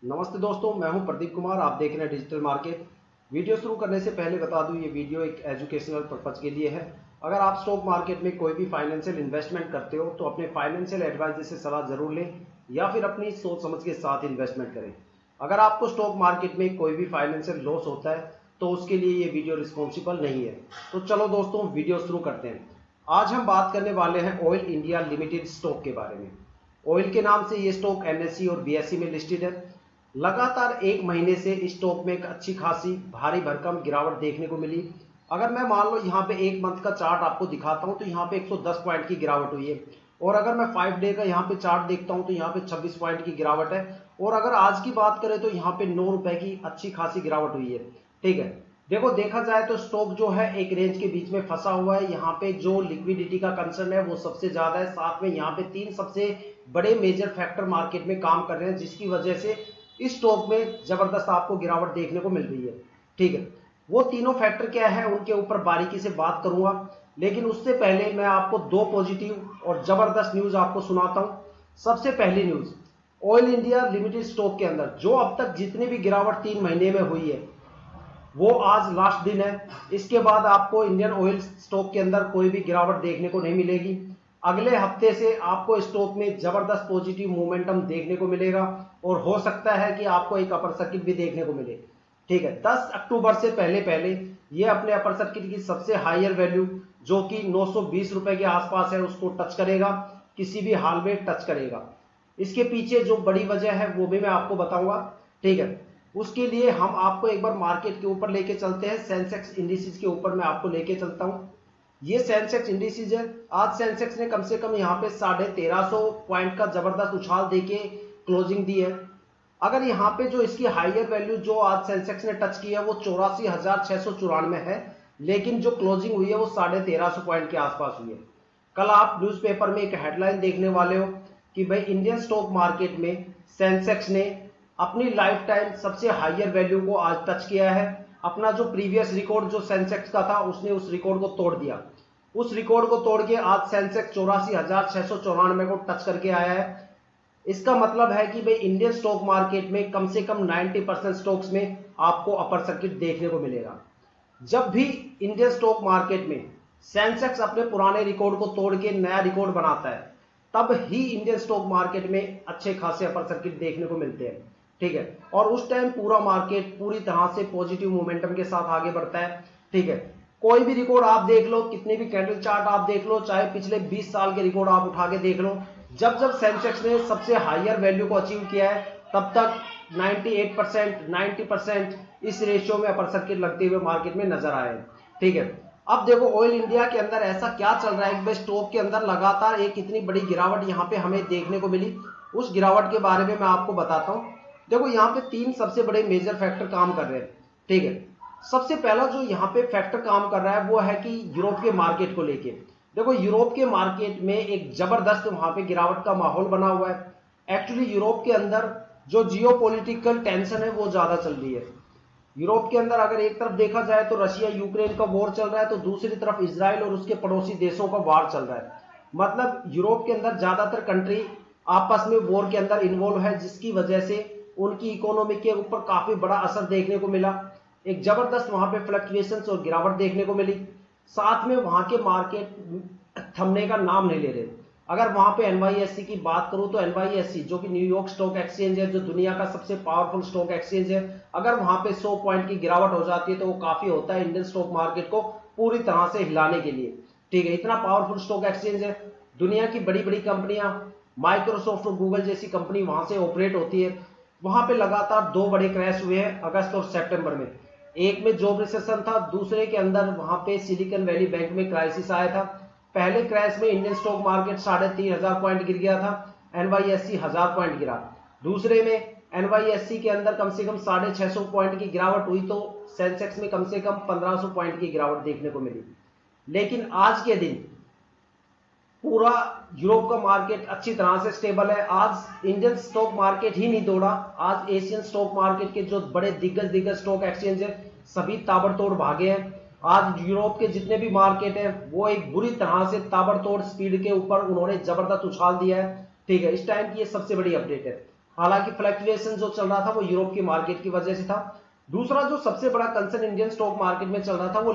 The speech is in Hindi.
नमस्ते दोस्तों, मैं हूं प्रदीप कुमार। आप देख रहे हैं डिजिटल मार्केट। वीडियो शुरू करने से पहले बता दूं, ये वीडियो एक एजुकेशनल पर्पज के लिए है। अगर आप स्टॉक मार्केट में कोई भी फाइनेंशियल इन्वेस्टमेंट करते हो तो अपने फाइनेंशियल एडवाइजर से सलाह जरूर लें या फिर अपनी सोच समझ के साथ इन्वेस्टमेंट करें। अगर आपको स्टॉक मार्केट में कोई भी फाइनेंशियल लॉस होता है तो उसके लिए ये वीडियो रिस्पॉन्सिबल नहीं है। तो चलो दोस्तों, वीडियो शुरू करते हैं। आज हम बात करने वाले हैं ऑयल इंडिया लिमिटेड स्टॉक के बारे में। ऑयल के नाम से ये स्टॉक एनएसई और बीएसई में लिस्टेड है। लगातार एक महीने से इस स्टॉक में एक अच्छी खासी भारी भरकम गिरावट देखने को मिली। अगर मैं मान लो यहाँ पे एक मंथ का चार्ट आपको दिखाता हूँ तो यहाँ पे 110 पॉइंट की गिरावट हुई है। और अगर मैं 5 डे का यहाँ पे चार्ट देखता हूँ तो यहाँ पे 26 पॉइंट की गिरावट है। और अगर आज की बात करें तो यहाँ पे 9 रुपए की अच्छी खासी गिरावट हुई है। ठीक है, देखो देखा जाए तो स्टॉक जो है एक रेंज के बीच में फंसा हुआ है। यहाँ पे जो लिक्विडिटी का कंसर्न है वो सबसे ज्यादा है। साथ में यहाँ पे 3 सबसे बड़े मेजर फैक्टर मार्केट में काम कर रहे हैं, जिसकी वजह से इस स्टॉक में जबरदस्त आपको गिरावट देखने को मिल रही है। ठीक है, वो तीनों फैक्टर क्या है उनके ऊपर बारीकी से बात करूंगा, लेकिन उससे पहले मैं आपको 2 पॉजिटिव और जबरदस्त न्यूज आपको सुनाता हूं। सबसे पहली news, oil India limited stock के अंदर जो अब तक जितनी भी गिरावट 3 महीने में हुई है वो आज लास्ट दिन है। इसके बाद आपको इंडियन ऑयल स्टॉक के अंदर कोई भी गिरावट देखने को नहीं मिलेगी। अगले हफ्ते से आपको स्टॉक में जबरदस्त पॉजिटिव मोमेंटम देखने को मिलेगा और हो सकता है कि आपको एक अपर सर्किट भी देखने को मिले। ठीक है, 10 अक्टूबर से पहले पहले ये अपने अपर सर्किट की सबसे हायर वैल्यू जो कि 920 रुपए के आसपास है उसको टच करेगा, किसी भी हाल में टच करेगा। इसके पीछे जो बड़ी वजह है वो भी मैं आपको बताऊंगा। ठीक है, उसके लिए हम आपको एक बार मार्केट के ऊपर लेके चलते हैं। सेंसेक्स इंडिसेस के ऊपर मैं आपको लेके चलता हूं। ये सेंसेक्स इंडिसेस है। आज सेंसेक्स ने कम से कम यहाँ पे 1350 पॉइंट का जबरदस्त उछाल देके क्लोजिंग दी है। अगर यहाँ पे जो इसकी हायर वैल्यू जो आज सेंसेक्स ने टच की है वो 84,694 है, लेकिन जो क्लोजिंग हुई है वो 1350 पॉइंट के आसपास हुई है। कल आप न्यूज़पेपर में एक हेडलाइन देखने वाले हो कि भाई इंडियन स्टॉक मार्केट में सेंसेक्स ने अपनी लाइफ टाइम सबसे हायर वैल्यू को आज टच किया है। अपना जो प्रीवियस रिकॉर्ड जो सेंसेक्स का था उसने उस रिकॉर्ड को तोड़ दिया। उस रिकॉर्ड को तोड़ के आज सेंसेक्स 84,694 को टच करके आया है। इसका मतलब है कि भाई इंडियन स्टॉक मार्केट में कम से कम 90% स्टॉक्स में आपको अपर सर्किट देखने को मिलेगा। जब भी इंडियन स्टॉक मार्केट में सेंसेक्स अपने पुराने रिकॉर्ड को तोड़ के नया रिकॉर्ड बनाता है तब ही इंडियन स्टॉक मार्केट में अच्छे खासे अपर सर्किट देखने को मिलते हैं। ठीक है, और उस टाइम पूरा मार्केट पूरी तरह से पॉजिटिव मोमेंटम के साथ आगे बढ़ता है। ठीक है, कोई भी रिकॉर्ड आप देख लो, कितने भी कैंडल चार्ट आप देख लो, चाहे पिछले 20 साल के रिकॉर्ड आप उठा के देख लो, जब जब सेंसेक्स ने सबसे हायर वैल्यू को अचीव किया है तब तक 98% 90% इस रेशियो में अपर सर्किट लगते हुए मार्केट में नजर आए। ठीक है, अब देखो ऑयल इंडिया के अंदर ऐसा क्या चल रहा है कि स्टॉक के अंदर लगातार एक इतनी बड़ी गिरावट यहाँ पे हमें देखने को मिली। उस गिरावट के बारे में मैं आपको बताता हूँ। देखो यहाँ पे 3 सबसे बड़े मेजर फैक्टर काम कर रहे हैं। ठीक है, सबसे पहला जो यहाँ पे फैक्टर काम कर रहा है वो है कि यूरोप के मार्केट को लेके। देखो यूरोप के मार्केट में एक जबरदस्त वहां पे गिरावट का माहौल बना हुआ है। एक्चुअली यूरोप के अंदर जो जियोपॉलिटिकल टेंशन है वो ज्यादा चल रही है। यूरोप के अंदर अगर एक तरफ देखा जाए तो रशिया यूक्रेन का वॉर चल रहा है, तो दूसरी तरफ इजराइल और उसके पड़ोसी देशों का वार चल रहा है। मतलब यूरोप के अंदर ज्यादातर कंट्री आपस में वॉर के अंदर इन्वॉल्व है, जिसकी वजह से उनकी इकोनॉमी के ऊपर काफी बड़ा असर देखने को मिला। एक जबरदस्त वहां पे फ्लक्चुएशंस और गिरावट देखने को मिली। साथ में वहां के मार्केट थमने का नाम नहीं ले रहे। अगर वहां पे एनवाईएससी की बात करूं तो एनवाईएससी जो कि न्यूयॉर्क स्टॉक एक्सचेंज है, जो दुनिया का सबसे पावरफुल स्टॉक एक्सचेंज है, अगर वहां पे 100 पॉइंट की गिरावट हो जाती है तो वो काफी होता है इंडियन स्टॉक मार्केट को पूरी तरह से हिलाने के लिए। ठीक है, इतना पावरफुल स्टॉक एक्सचेंज है। दुनिया की बड़ी बड़ी कंपनियां माइक्रोसॉफ्ट और गूगल जैसी कंपनी वहां से ऑपरेट होती है। वहां पे लगातार 2 बड़े क्रैश हुए हैं अगस्त और सितंबर में। एक में जॉब रिसेशन था, दूसरे के अंदर वहां पे सिलिकॉन वैली बैंक में क्राइसिस आया था। पहले क्रैश में इंडियन स्टॉक मार्केट 3,500 पॉइंट गिर गया था, एनवाईएससी 1000 पॉइंट गिरा। दूसरे में एनवाईएससी के अंदर कम से कम 650 पॉइंट की गिरावट हुई, तो सेंसेक्स में कम से कम 1500 पॉइंट की गिरावट देखने को मिली। लेकिन आज के दिन पूरा यूरोप का मार्केट अच्छी तरह से स्टेबल है। आज इंडियन स्टॉक मार्केट ही नहीं दौड़ा, आज एशियन स्टॉक मार्केट के जो बड़े दिग्गज स्टॉक एक्सचेंज है सभी ताबड़तोड़ भागे हैं। आज यूरोप के जितने भी मार्केट है वो एक बुरी तरह से ताबड़तोड़ स्पीड के ऊपर उन्होंने जबरदस्त उछाल दिया है। ठीक है, इस टाइम की ये सबसे बड़ी अपडेट है। हालांकि फ्लक्चुएशन जो चल रहा था वो यूरोप की मार्केट की वजह से था। दूसरा जो सबसे बड़ा कंसर्न इंडियन स्टॉक मार्केट में चल रहा था वो